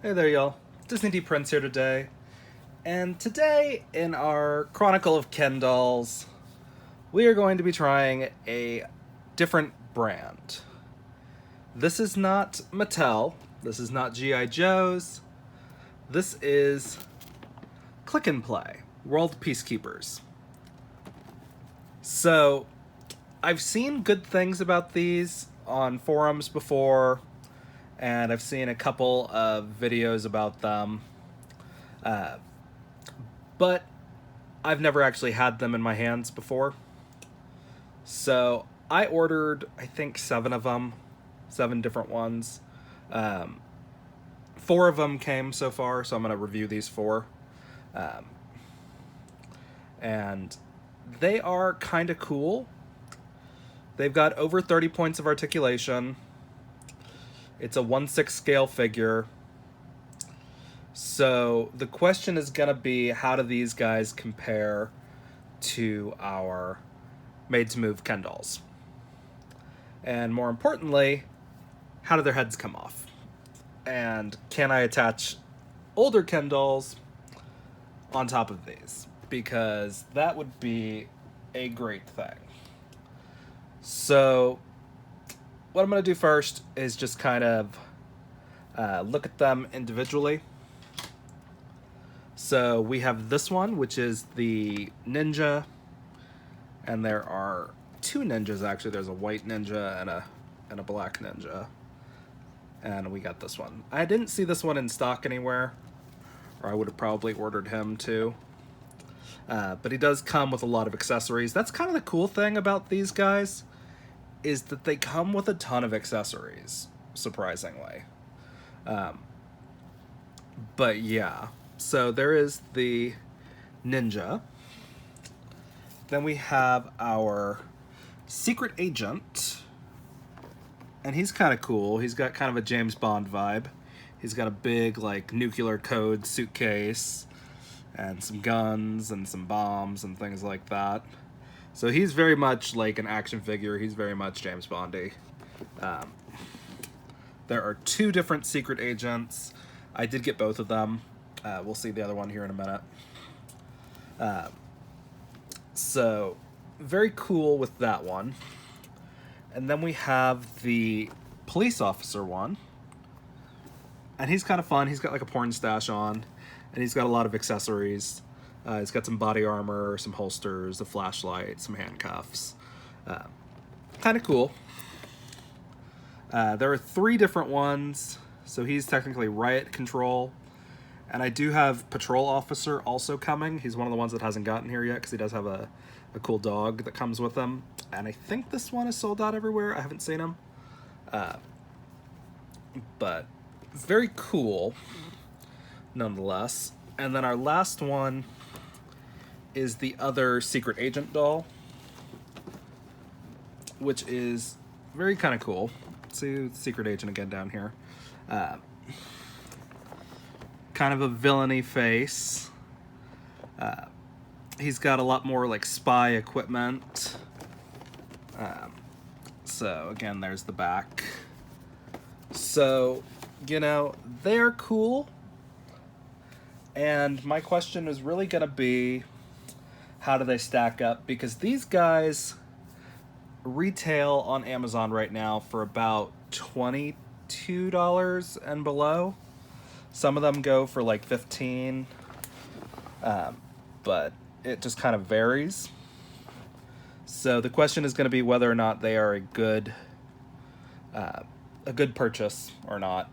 Hey there, y'all. Disney D Prince here today. And today, in our Chronicle of Ken dolls, we are going to be trying a different brand. This is not Mattel. This is not G.I. Joe's. This is Click and Play, World Peacekeepers. So, I've seen good things about these on forums before, and I've seen a couple of videos about them. But I've never actually had them in my hands before. So I ordered, I think, 7 of them, 7 different ones. 4 of them came so far, so I'm going to review these 4. And they are kind of cool. They've got over 30 points of articulation. It's a 1/6 scale figure. So the question is going to be, how do these guys compare to our made-to-move Ken dolls? And more importantly, how do their heads come off? And can I attach older Ken dolls on top of these? Because that would be a great thing. So what I'm going to do first is just kind of look at them individually. So we have this one, which is the ninja, and there are 2 ninjas actually. There's a white ninja and a black ninja, and we got this one. I didn't see this one in stock anywhere, or I would have probably ordered him too. But he does come with a lot of accessories. That's kind of the cool thing about these guys, is that they come with a ton of accessories, surprisingly. But yeah. So there is the ninja. Then we have our secret agent. And he's kind of cool. He's got kind of a James Bond vibe. He's got a big, like, nuclear code suitcase and some guns and some bombs and things like that. So he's very much like an action figure. He's very much James Bondy. There are 2 different secret agents. I did get both of them. We'll see the other one here in a minute. So, very cool with that one. And then we have the police officer one. And he's kind of fun. He's got like a porn stash on. And he's got a lot of accessories. He's got some body armor, some holsters, a flashlight, some handcuffs. Kind of cool. There are 3 different ones. So he's technically riot control. And I do have Patrol Officer also coming. He's one of the ones that hasn't gotten here yet because he does have a cool dog that comes with him. And I think this one is sold out everywhere. I haven't seen him. But very cool, nonetheless. And then our last one is the other secret agent doll, which is very kind of cool. See the secret agent again down here. Kind of a villainy face. He's got a lot more like spy equipment. So again, there's the back. So, you know, they're cool. And my question is really going to be, how do they stack up? Because these guys retail on Amazon right now for about $22 and below. Some of them go for like 15, but it just kind of varies. So the question is going to be whether or not they are a good purchase or not,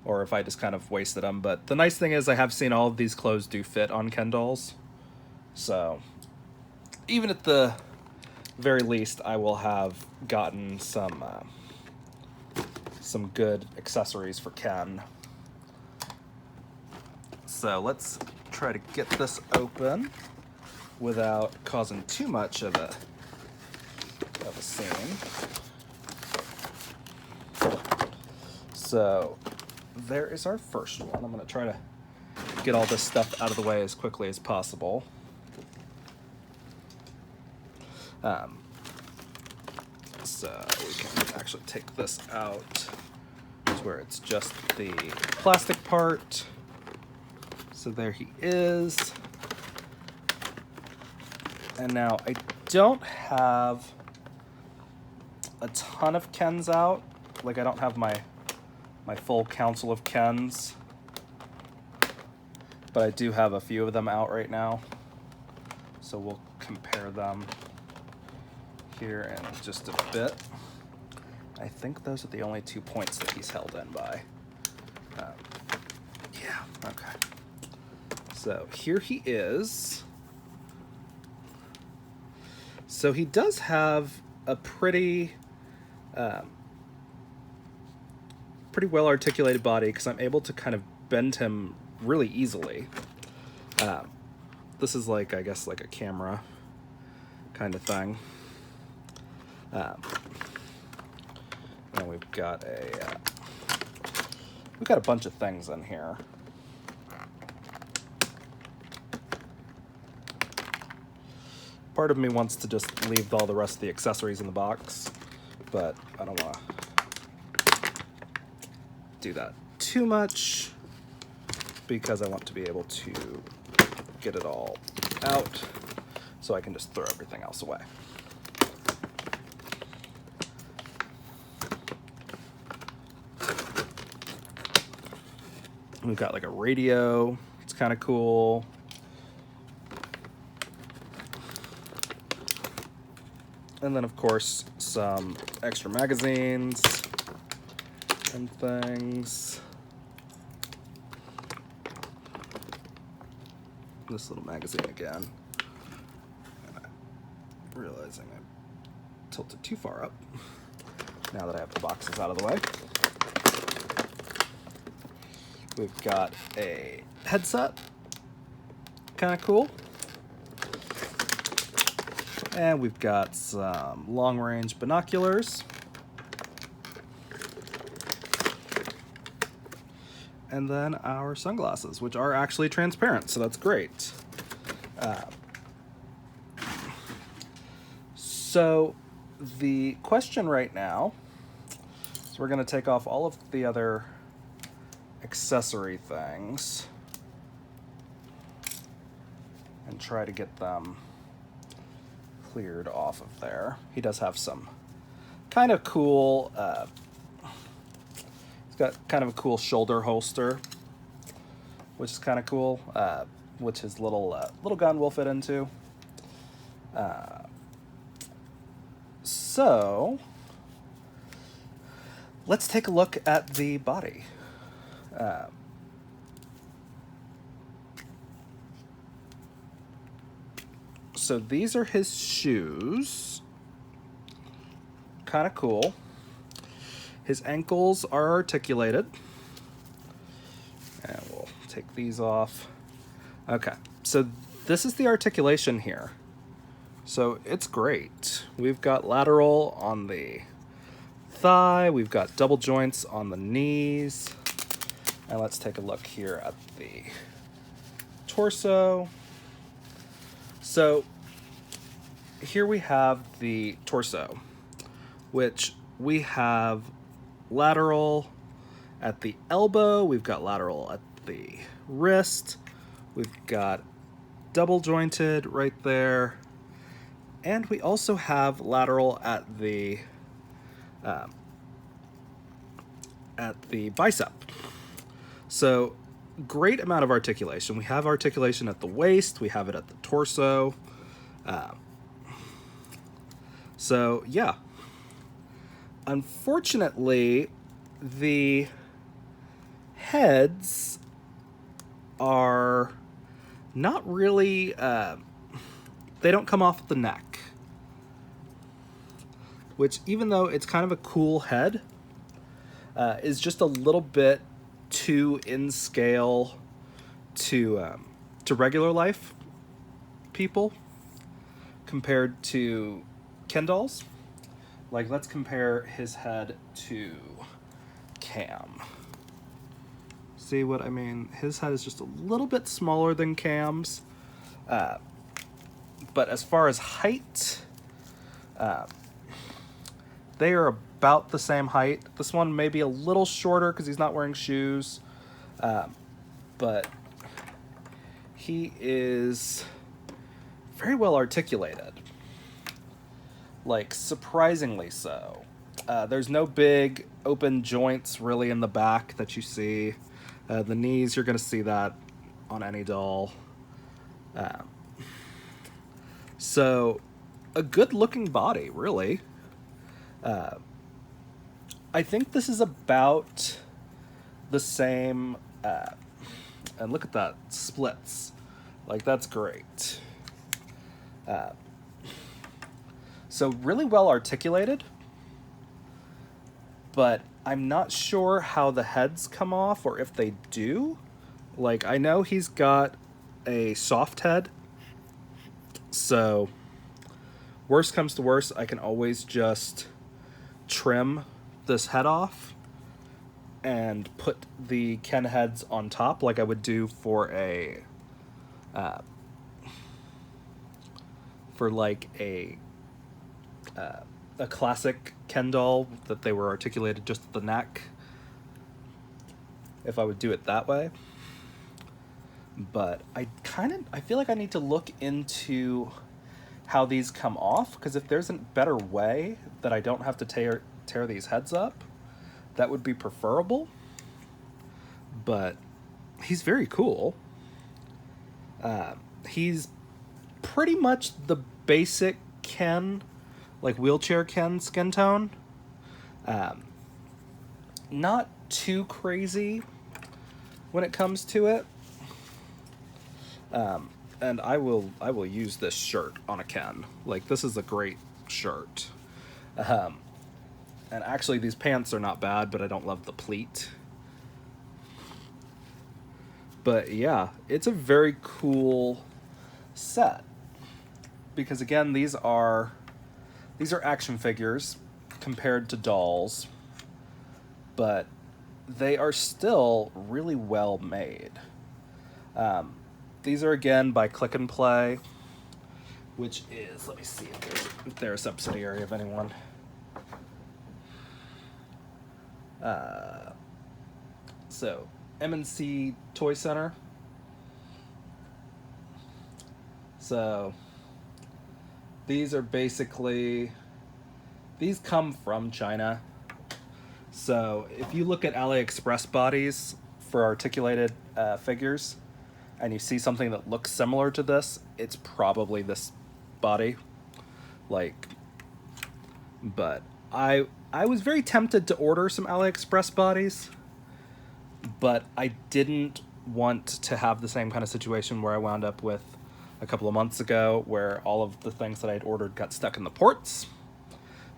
or if I just kind of wasted them. But the nice thing is I have seen all of these clothes do fit on Ken dolls. So even at the very least, I will have gotten some good accessories for Ken. So let's try to get this open without causing too much of a scene. So there is our first one. I'm going to try to get all this stuff out of the way as quickly as possible. So we can actually take this out to where it's just the plastic part. So there he is. And now I don't have a ton of Kens out. Like, I don't have my full council of Kens. But I do have a few of them out right now. So we'll compare them here in just a bit. I think those are the only 2 points that he's held in by. Yeah, okay. So here he is. So he does have a pretty well articulated body, because I'm able to kind of bend him really easily. This is like, I guess, like a camera kind of thing. And we've got a bunch of things in here. Part of me wants to just leave all the rest of the accessories in the box, but I don't want to do that too much, because I want to be able to get it all out so I can just throw everything else away. We've got like a radio. It's kind of cool. And then, of course, some extra magazines and things. This little magazine again. And I'm realizing I tilted too far up now that I have the boxes out of the way. We've got a headset. Kind of cool. And we've got some long-range binoculars. And then our sunglasses, which are actually transparent, so that's great. So the question right now is, we're going to take off all of the other accessory things and try to get them cleared off of there. He does have some kind of cool, he's got kind of a cool shoulder holster, which is kind of cool, which his little gun will fit into. So let's take a look at the body. So these are his shoes. Kind of cool. His ankles are articulated. And we'll take these off. Okay, so this is the articulation here. So it's great. We've got lateral on the thigh. We've got double joints on the knees. And let's take a look here at the torso. So here we have the torso, which we have lateral at the elbow, we've got lateral at the wrist, we've got double jointed right there, and we also have lateral at the bicep. So great amount of articulation. We have articulation at the waist, we have it at the torso. So yeah, unfortunately, the heads are not really, they don't come off the neck, which, even though it's kind of a cool head, is just a little bit too in scale to regular life people compared to Ken dolls. Like, let's compare his head to Cam. See what I mean? His head is just a little bit smaller than Cam's. But as far as height, they are about the same height. This one may be a little shorter because he's not wearing shoes, but he is very well articulated, like surprisingly so. There's no big open joints really in the back that you see. The knees, you're going to see that on any doll. So a good looking body, really. I think this is about the same, and look at that, splits. Like, that's great. So really well articulated, but I'm not sure how the heads come off or if they do. Like, I know he's got a soft head, so worst comes to worst, I can always just trim this head off and put the Ken heads on top like I would do for a classic Ken doll that they were articulated just at the neck, if I would do it that way. But I feel like I need to look into how these come off, because if there's a better way that I don't have to tear these heads up, that would be preferable. But he's very cool. He's pretty much the basic Ken, like wheelchair Ken skin tone. Not too crazy when it comes to it. And I will use this shirt on a Ken. Like, this is a great shirt. And actually these pants are not bad, but I don't love the pleat. But yeah, it's a very cool set. Because again, these are action figures compared to dolls, but they are still really well made. These are again by Click and Play, which is, let me see if they're a subsidiary of anyone. So M&C Toy Center. So these are basically, these come from China. So if you look at AliExpress bodies for articulated figures, and you see something that looks similar to this, it's probably this body. Like, but I was very tempted to order some AliExpress bodies, but I didn't want to have the same kind of situation where I wound up with a couple of months ago, where all of the things that I'd ordered got stuck in the ports.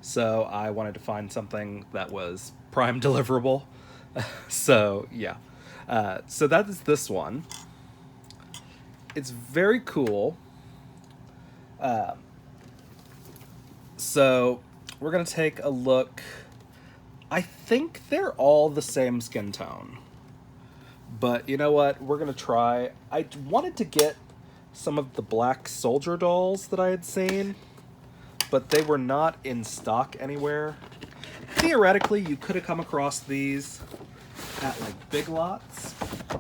So I wanted to find something that was prime deliverable. So yeah, so that is this one. It's very cool. So we're gonna take a look. I think they're all the same skin tone, but you know what? We're gonna try. I wanted to get some of the black soldier dolls that I had seen, but they were not in stock anywhere. Theoretically, you could have come across these at like Big Lots,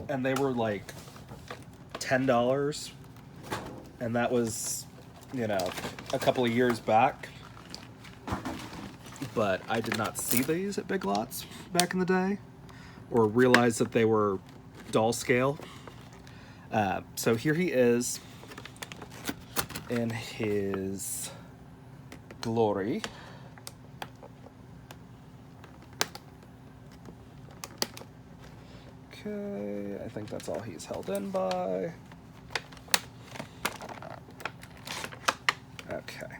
and they were like $10, and that was, you know, a couple of years back. But I did not see these at Big Lots back in the day, or realize that they were doll scale. So here he is in his glory. Okay, I think that's all he's held in by. Okay.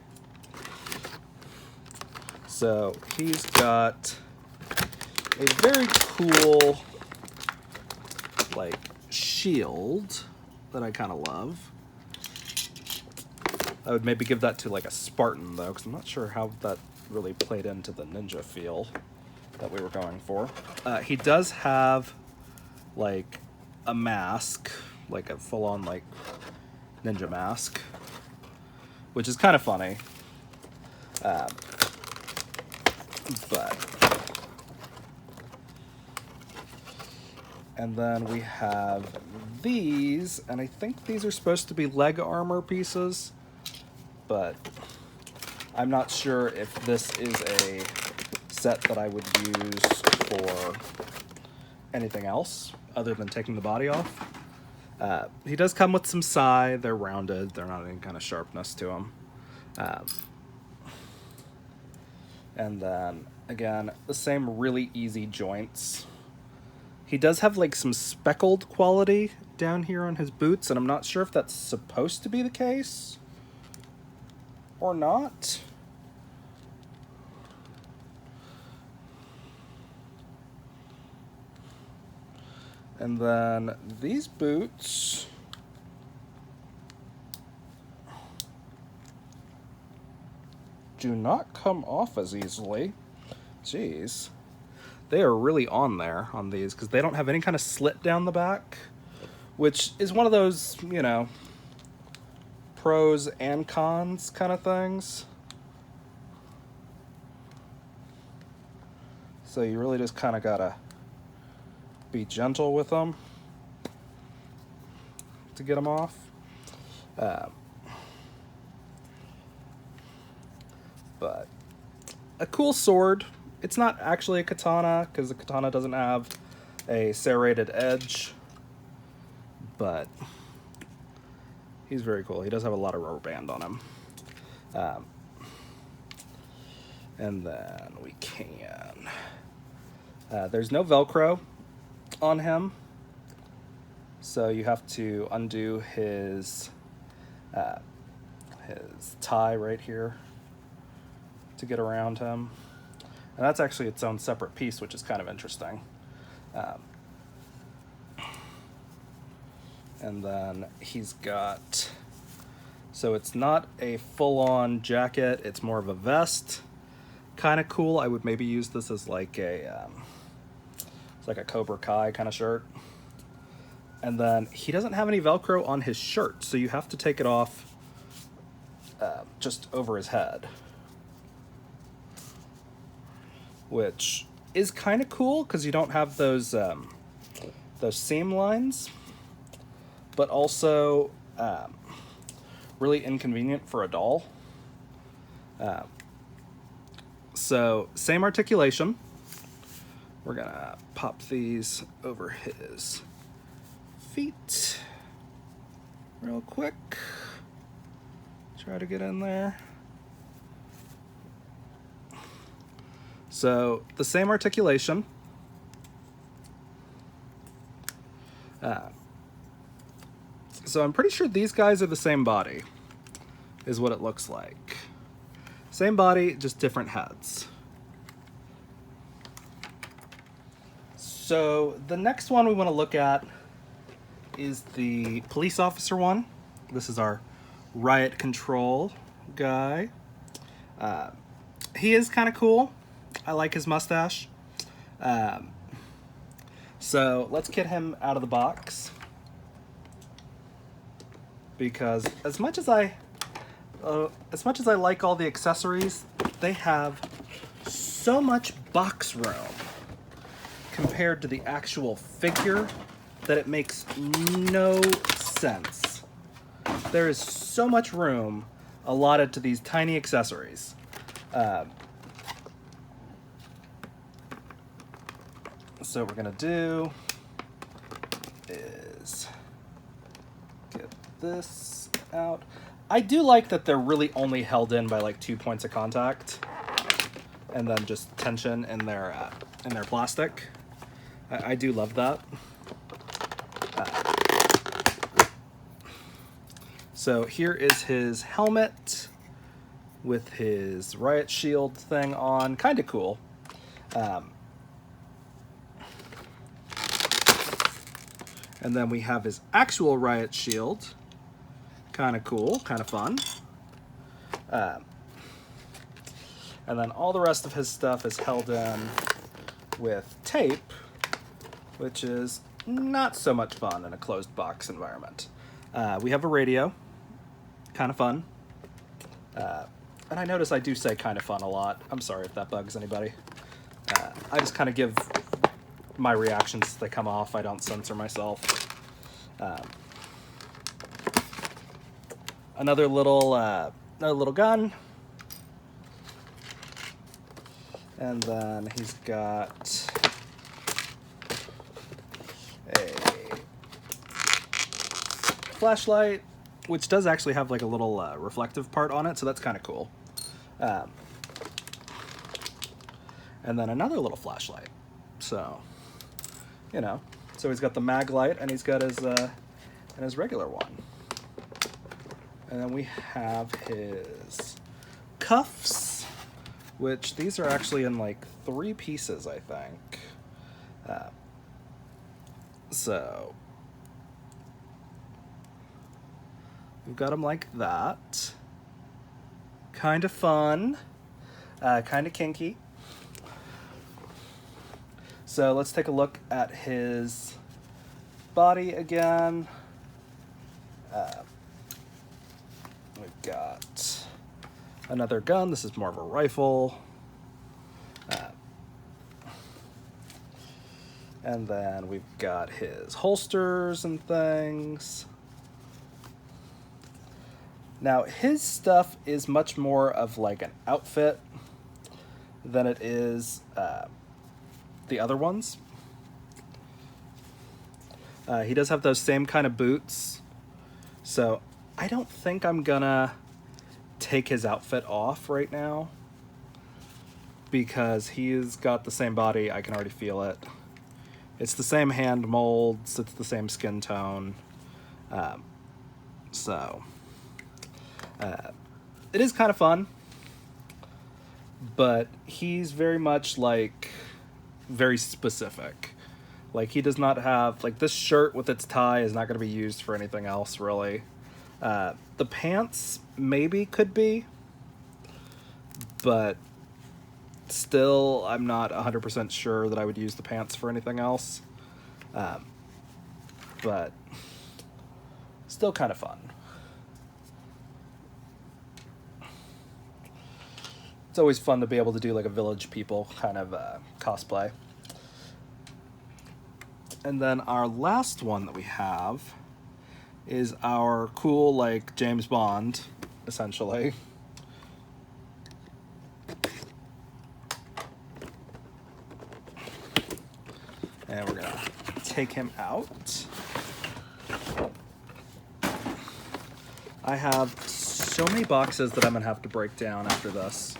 So he's got a very cool, like, shield that I kind of love. I would maybe give that to like a Spartan though, because I'm not sure how that really played into the ninja feel that we were going for. He does have like a mask, like a full-on like ninja mask, which is kind of funny. But, and then we have these, and I think these are supposed to be leg armor pieces, but I'm not sure if this is a set that I would use for anything else other than taking the body off. He does come with some sai. They're rounded. They're not any kind of sharpness to them. And then, again, the same really easy joints. He does have like some speckled quality down here on his boots, and I'm not sure if that's supposed to be the case or not. And then these boots do not come off as easily. Jeez. They are really on there on these because they don't have any kind of slit down the back, which is one of those, you know, pros and cons kind of things. So you really just kind of gotta be gentle with them to get them off. But a cool sword. It's not actually a katana because the katana doesn't have a serrated edge, but he's very cool. He does have a lot of rubber band on him. And then we can... there's no Velcro on him, so you have to undo his tie right here to get around him. And that's actually its own separate piece, which is kind of interesting. And then he's got... So it's not a full-on jacket, it's more of a vest. Kind of cool. I would maybe use this as like a... it's like a Cobra Kai kind of shirt. And then he doesn't have any Velcro on his shirt, so you have to take it off just over his head. Which is kind of cool because you don't have those seam lines, but also really inconvenient for a doll. So same articulation. We're gonna pop these over his feet real quick. Try to get in there. So the same articulation. So I'm pretty sure these guys are the same body, is what it looks like. Same body, just different heads. So the next one we want to look at is the police officer one. This is our riot control guy. He is kind of cool. I like his mustache. So let's get him out of the box. Because as much as I like all the accessories, they have so much box room compared to the actual figure that it makes no sense. There is so much room allotted to these tiny accessories. So what we're gonna do is get this out. I do like that they're really only held in by like 2 points of contact, and then just tension in their plastic. I do love that. So here is his helmet with his riot shield thing on, kind of cool. And then we have his actual riot shield. Kind of cool, kind of fun. And then all the rest of his stuff is held in with tape, which is not so much fun in a closed box environment. We have a radio, kind of fun. And I notice I do say kind of fun a lot. I'm sorry if that bugs anybody. I just kind of give my reactions as they come off. I don't censor myself. Another little gun. And then he's got a flashlight, which does actually have like a little reflective part on it, so that's kind of cool. And then another little flashlight. So, you know, so he's got the mag light, and he's got his regular one. And then we have his cuffs, which these are actually in like 3 pieces, I think. So we've got them like that. Kind of fun, kind of kinky. So let's take a look at his body again. We've got another gun. This is more of a rifle. And then we've got his holsters and things. Now, his stuff is much more of like an outfit than it is the other ones. He does have those same kind of boots. So I don't think I'm gonna take his outfit off right now, because he's got the same body. I can already feel it. It's the same hand molds. It's the same skin tone. It is kind of fun, but he's very much like very specific. Like, he does not have, like, this shirt with its tie is not going to be used for anything else, really. The pants maybe could be, but still, I'm not 100% sure that I would use the pants for anything else. But still kind of fun. It's always fun to be able to do like a Village People kind of cosplay. And then our last one that we have is our cool, like, James Bond, essentially. And we're gonna take him out. I have so many boxes that I'm gonna have to break down after this,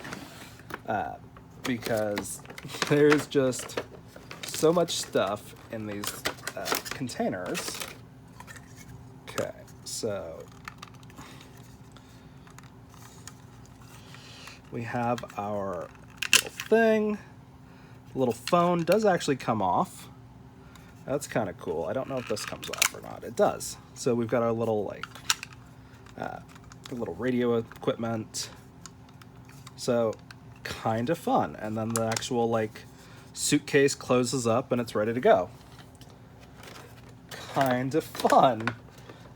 because there's just so much stuff in these containers. Okay, so we have our little thing. The little phone does actually come off. That's kind of cool. I don't know if this comes off or not. It does. So we've got our little, like, little radio equipment. So kind of fun. And then the actual, like, suitcase closes up and it's ready to go. Kind of fun.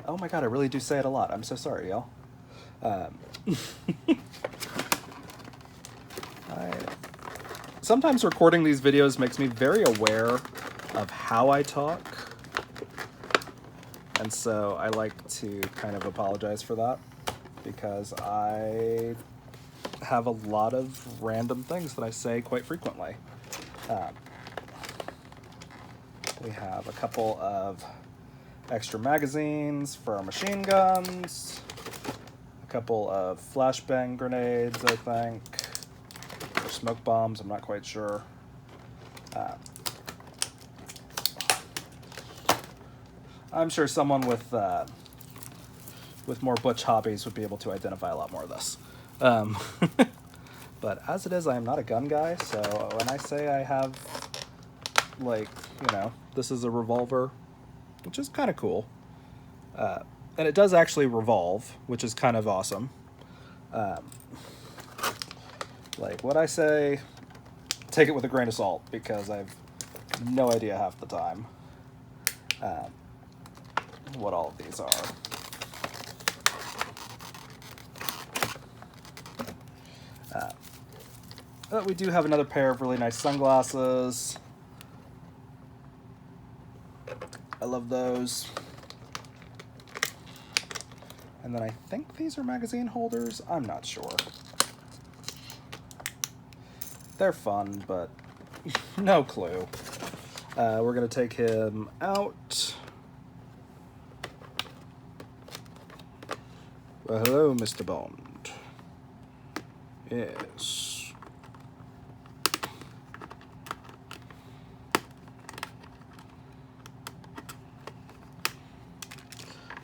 Oh my god, I really do say it a lot. I'm so sorry, y'all. Sometimes recording these videos makes me very aware of how I talk. And so I like to kind of apologize for that, because I have a lot of random things that I say quite frequently. We have a couple of extra magazines for our machine guns, a couple of flashbang grenades, I think, or smoke bombs, I'm not quite sure. I'm sure someone with more butch hobbies would be able to identify a lot more of this. But as it is, I am not a gun guy, so when I say I have, like, you know, this is a revolver, which is kind of cool. And it does actually revolve, which is kind of awesome. Like, what I say, take it with a grain of salt, because I have no idea half the time what all of these are. But we do have another pair of really nice sunglasses. I love those. And then I think these are magazine holders. I'm not sure. They're fun, but no clue. We're going to take him out. Well, hello, Mr. Bond. Yes.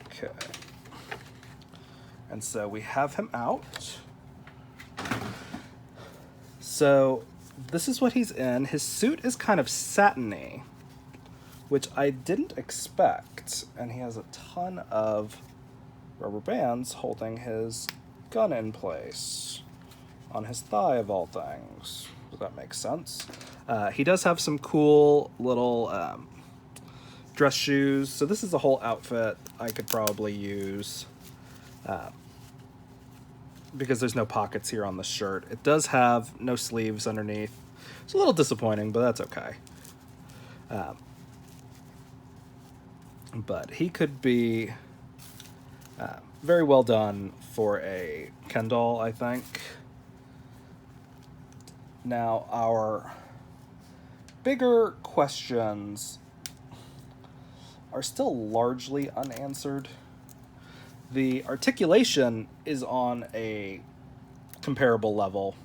Okay. And so we have him out. So this is what he's in. His suit is kind of satiny, which I didn't expect. And he has a ton of rubber bands holding his gun in place on his thigh, of all things. Does that make sense? He does have some cool little dress shoes. So this is a whole outfit I could probably use because there's no pockets here on the shirt. It does have no sleeves underneath. It's a little disappointing, but that's okay. But he could be very well done for a Ken doll, I think. Now, our bigger questions are still largely unanswered. The articulation is on a comparable level.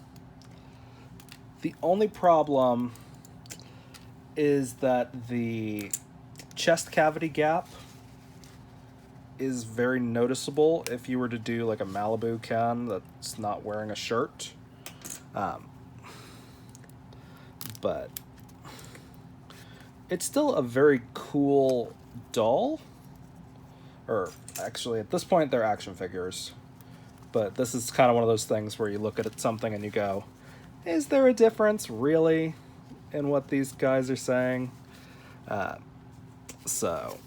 The only problem is that the chest cavity gap is very noticeable if you were to do like a Malibu Ken that's not wearing a shirt. But it's still a very cool doll. Or actually, at this point, they're action figures. But this is kind of one of those things where you look at something and you go, is there a difference really in what these guys are saying? So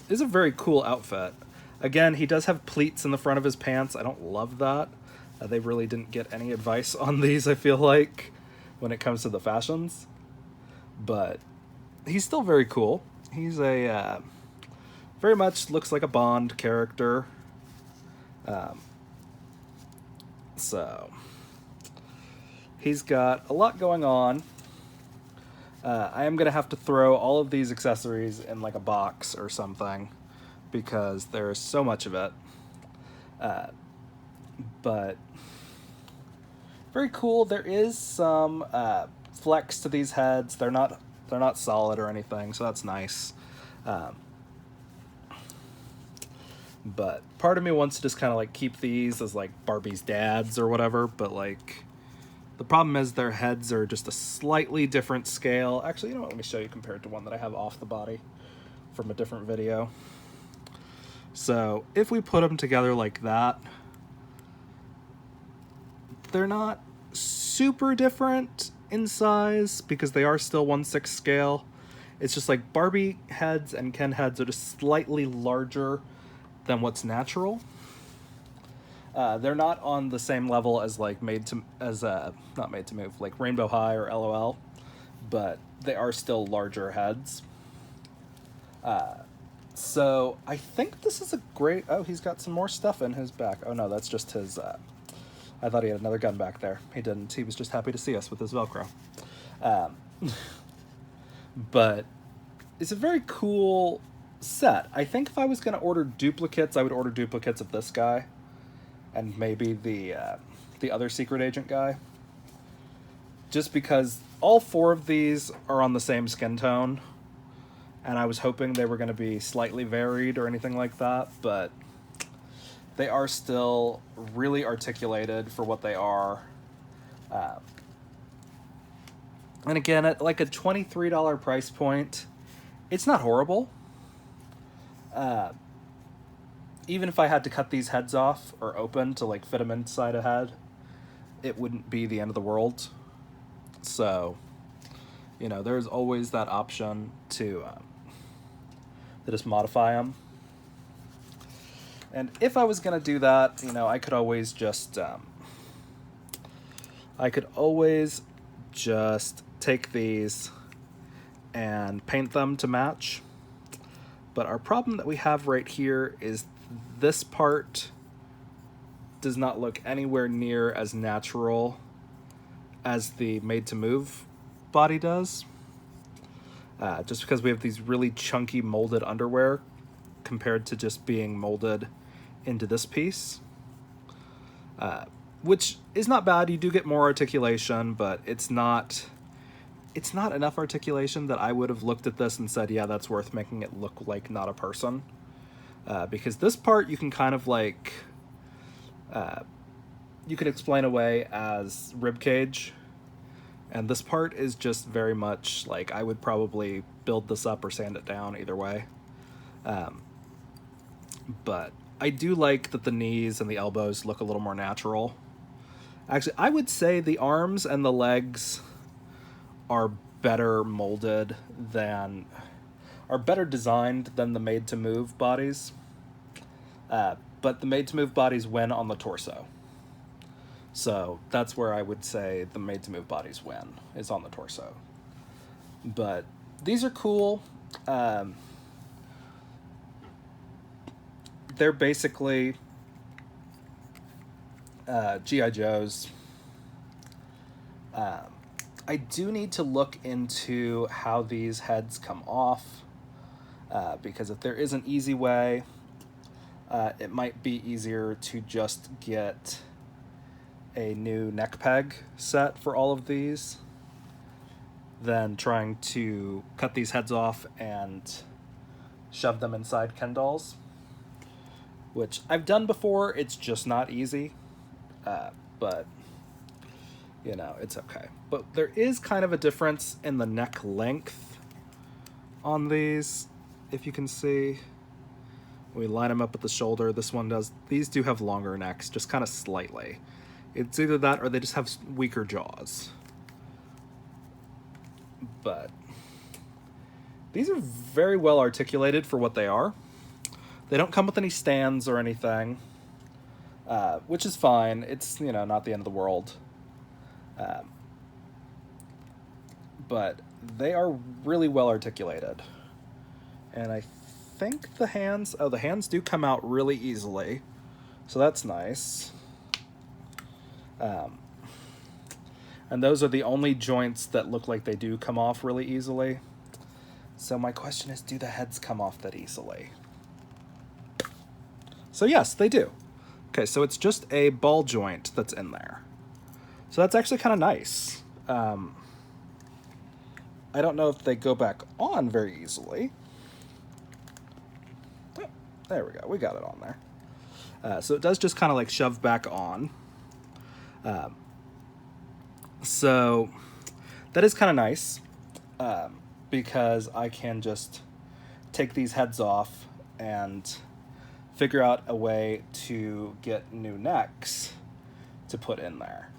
it's a very cool outfit. Again, he does have pleats in the front of his pants. I don't love that. They really didn't get any advice on these, I feel like, when it comes to the fashions. But he's still very cool. He's a very much looks like a Bond character. So he's got a lot going on. I am going to have to throw all of these accessories in like a box or something because there's so much of it. But very cool. There is some flex to these heads. They're not solid or anything, so that's nice. But part of me wants to just kind of like keep these as like Barbie's dads or whatever, but like the problem is their heads are just a slightly different scale. Actually, you know what? Let me show you compared to one that I have off the body from a different video. So if we put them together like that, they're not super different in size because they are still 1/6 scale. It's just like Barbie heads and Ken heads are just slightly larger than what's natural. They're not on the same level as like not Made to Move, like Rainbow High or LOL, but they are still larger heads. So I think this is a great. Oh, he's got some more stuff in his back. Oh no, that's just his. I thought he had another gun back there. He didn't. He was just happy to see us with his Velcro. But it's a very cool set. I think if I was going to order duplicates, I would order duplicates of this guy and maybe the other secret agent guy. Just because all four of these are on the same skin tone, and I was hoping they were going to be slightly varied or anything like that, but they are still really articulated for what they are. And again, at like a $23 price point, it's not horrible. Even if I had to cut these heads off or open to like fit them inside a head, it wouldn't be the end of the world. So, you know, there's always that option to just modify them. And if I was going to do that, you know, I could always just I could always just take these and paint them to match. But our problem that we have right here is this part does not look anywhere near as natural as the made to move body does. Just because we have these really chunky molded underwear compared to just being molded into this piece. Which is not bad. You do get more articulation, but it's not enough articulation that I would have looked at this and said, yeah, that's worth making it look like not a person. Because this part you can kind of like, you can explain away as ribcage, and this part is just very much like I would probably build this up or sand it down either way. But I do like that the knees and the elbows look a little more natural. Actually, I would say the arms and the legs are better molded are better designed than the made to move bodies. But the made to move bodies win on the torso. So that's where I would say the made to move bodies win, is on the torso. But these are cool. They're basically G.I. Joes. I do need to look into how these heads come off, because if there is an easy way, it might be easier to just get a new neck peg set for all of these than trying to cut these heads off and shove them inside Ken dolls, which I've done before. It's just not easy, but you know, it's okay. But there is kind of a difference in the neck length on these, if you can see. We line them up at the shoulder. This one does. These do have longer necks, just kind of slightly. It's either that or they just have weaker jaws. But these are very well articulated for what they are. They don't come with any stands or anything, which is fine. It's, you know, not the end of the world. But they are really well articulated. And I think the hands do come out really easily. So that's nice. And those are the only joints that look like they do come off really easily. So my question is, do the heads come off that easily? So yes, they do. Okay, so it's just a ball joint that's in there. So that's actually kind of nice. I don't know if they go back on very easily. Oh, there we go. We got it on there. So it does just kind of like shove back on. So that is kind of nice, because I can just take these heads off and figure out a way to get new necks to put in there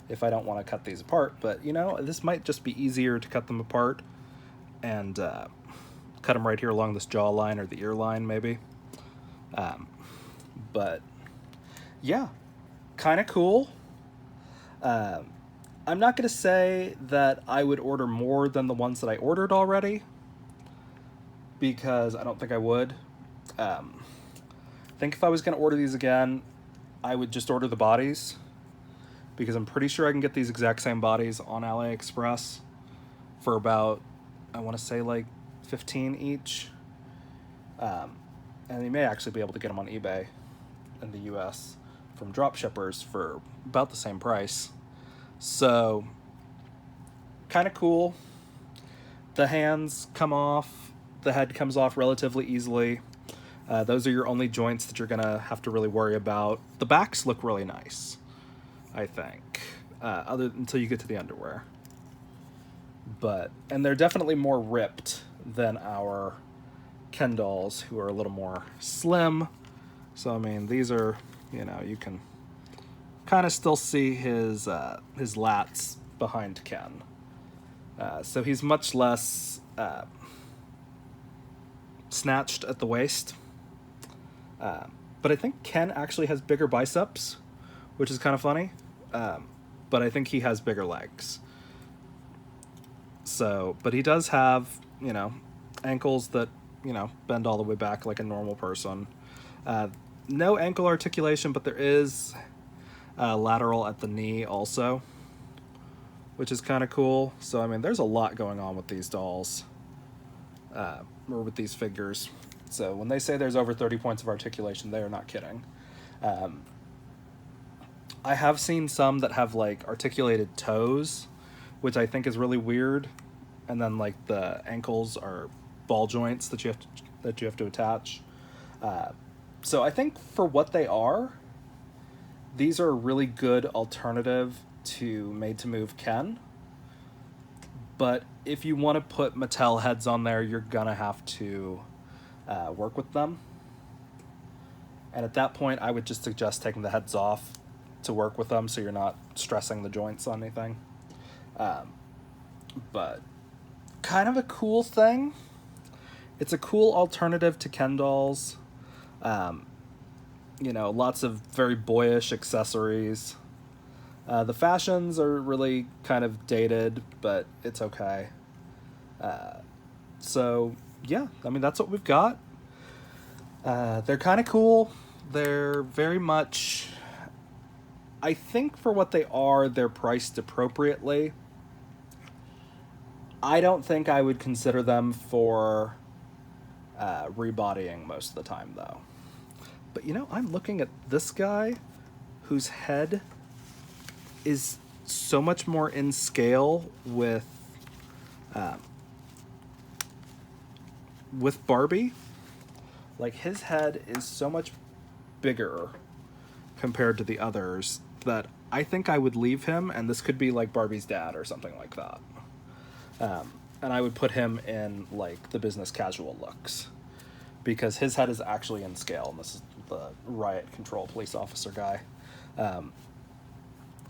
if I don't want to cut these apart. But, you know, this might just be easier to cut them apart and cut them right here along this jaw line or the ear line, maybe. But, yeah, kind of cool. I'm not going to say that I would order more than the ones that I ordered already, because I don't think I would. I think if I was going to order these again, I would just order the bodies, because I'm pretty sure I can get these exact same bodies on AliExpress for about, I want to say like 15 each. And you may actually be able to get them on eBay in the US from drop shippers for about the same price. So, kind of cool. The hands come off, the head comes off relatively easily. Those are your only joints that you're gonna have to really worry about. The backs look really nice, I think, until you get to the underwear. And they're definitely more ripped than our Ken dolls, who are a little more slim. So, I mean, these are, you know, you can kind of still see his lats behind Ken. So he's much less snatched at the waist. But I think Ken actually has bigger biceps, which is kind of funny. but I think he has bigger legs. So, but he does have, you know, ankles that, you know, bend all the way back like a normal person. No ankle articulation, but there is lateral at the knee also, which is kind of cool. So, I mean, there's a lot going on with these dolls, or with these figures. So when they say there's over 30 points of articulation, they are not kidding. I have seen some that have like articulated toes, which I think is really weird. And then like the ankles are ball joints that you have to attach. So I think for what they are, these are a really good alternative to Made to Move Ken. But if you want to put Mattel heads on there, you're gonna have to work with them. And at that point, I would just suggest taking the heads off to work with them so you're not stressing the joints on anything. But kind of a cool thing. It's a cool alternative to Ken dolls. You know, lots of very boyish accessories. The fashions are really kind of dated, but it's okay. So, yeah, I mean, that's what we've got. They're kind of cool. They're very much... I think for what they are, they're priced appropriately. I don't think I would consider them for rebodying most of the time, though. But, you know, I'm looking at this guy whose head is so much more in scale with Barbie. Like, his head is so much bigger compared to the others that I think I would leave him, and this could be like Barbie's dad or something like that. And I would put him in like the business casual looks, because his head is actually in scale, and this is the riot control police officer guy.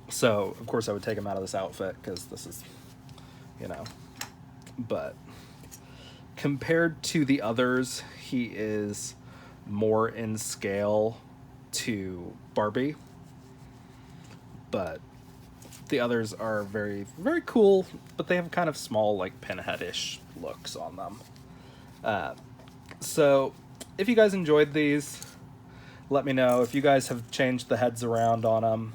So of course I would take him out of this outfit because this is, you know, but compared to the others, he is more in scale to Barbie. But the others are very, very cool, but they have kind of small, like, pinhead-ish looks on them. So, if you guys enjoyed these, let me know. If you guys have changed the heads around on them,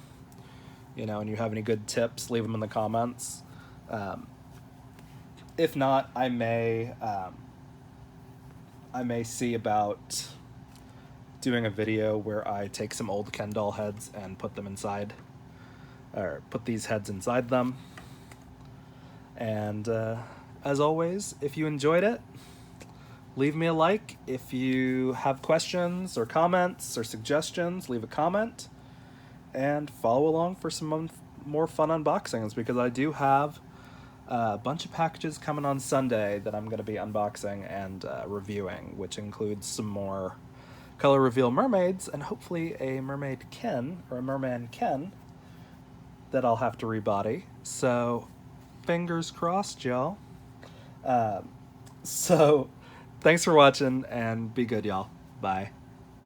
you know, and you have any good tips, leave them in the comments. If not, I may see about doing a video where I take some old Ken doll heads and put them inside, or put these heads inside them. And as always, if you enjoyed it, leave me a like. If you have questions or comments or suggestions, leave a comment. And follow along for some more fun unboxings, because I do have a bunch of packages coming on Sunday that I'm going to be unboxing and reviewing, which includes some more color reveal mermaids and hopefully a mermaid Ken, or a merman Ken, that I'll have to rebody. So fingers crossed, y'all. So thanks for watching, and be good, y'all. Bye.